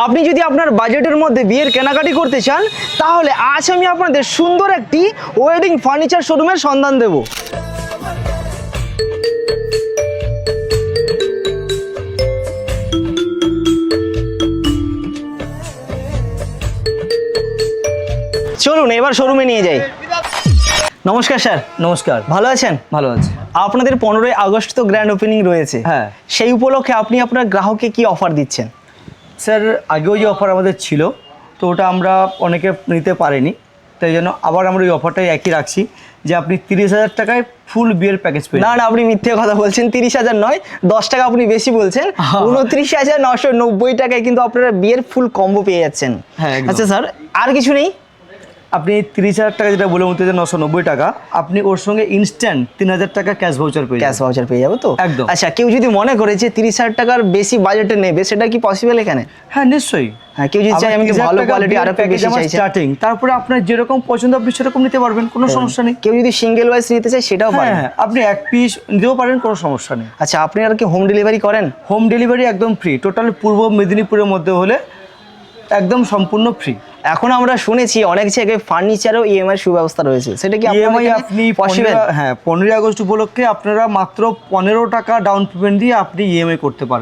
আপনি যদি আপনার বাজেটের মধ্যে বিয়ের কেনাকাটি করতে চান তাহলে আজ আমি আপনাদের সুন্দর একটি ওয়েডিং ফার্নিচার শোরুমের সন্ধান দেব। চলুন এবার শোরুমে নিয়ে যাই। নমস্কার স্যার। নমস্কার। ভালো আছেন? ভালো আছে। আপনাদের 15ই আগস্ট তো গ্র্যান্ড ওপেনিং রয়েছে, হ্যাঁ। সেই উপলক্ষে আপনি আপনার গ্রাহককে কি অফার দিচ্ছেন? স্যার, আগেও যে অফার আমাদের ছিল তো ওটা আমরা অনেকে নিতে পারিনি, তাই জন্য আবার আমরা ওই অফারটাই একই রাখছি যে আপনি 30,000 টাকায় ফুল বিয়ের প্যাকেজ পেয়ে না না, আপনি মিথ্যে কথা বলছেন। 30,000 নয়, 10 টাকা আপনি বেশি বলছেন। 29,990 টাকায় কিন্তু আপনারা বিয়ের ফুল কম্বো পেয়ে যাচ্ছেন। হ্যাঁ, একদম। আচ্ছা স্যার, আর কিছু নেই? আপনি 30,000 টাকা যেটা বলে 29,990 টাকা, আপনি ওর সঙ্গে ইনস্ট্যান্ট 3,000 টাকা ক্যাশ ভাউচার পেয়ে ক্যাশ ভাউচার পেয়ে যাবো তো? একদম। আচ্ছা, কেউ যদি মনে করে যে 30,000 টাকার বেশি বাজেটে নেবে, সেটা কি পসিবল এখানে? হ্যাঁ, নিশ্চয়ই। হ্যাঁ, কেউ যদি চায় আমি একটু ভালো কোয়ালিটি আর একটু বেশি চাইছি, স্টার্টিং, তারপরে আপনার যেরকম পছন্দ আপনি সেরকম নিতে পারবেন, কোনো সমস্যা নেই। কেউ যদি সিঙ্গেল ওয়াইজ নিতে চায় সেটাও পারেন। হ্যাঁ, আপনি এক পিস নিতেও পারেন, কোনো সমস্যা নেই। আচ্ছা, আপনি আর কি হোম ডেলিভারি করেন? হোম ডেলিভারি একদম ফ্রি, টোটাল পূর্ব মেদিনীপুরের মধ্যে হলে একদম সম্পূর্ণ ফ্রি। এখন আমরা শুনেছি অনেক জায়গায় ফার্নিচারও ইএমআই সুব্যবস্থা রয়েছে, সেটা কি ইএমআই আপনি পসিবল? হ্যাঁ, 15ই আগস্ট উপলক্ষে আপনারা মাত্র 15 টাকা ডাউন পেমেন্ট দিয়ে আপনি ইএমআই করতে পারবেন।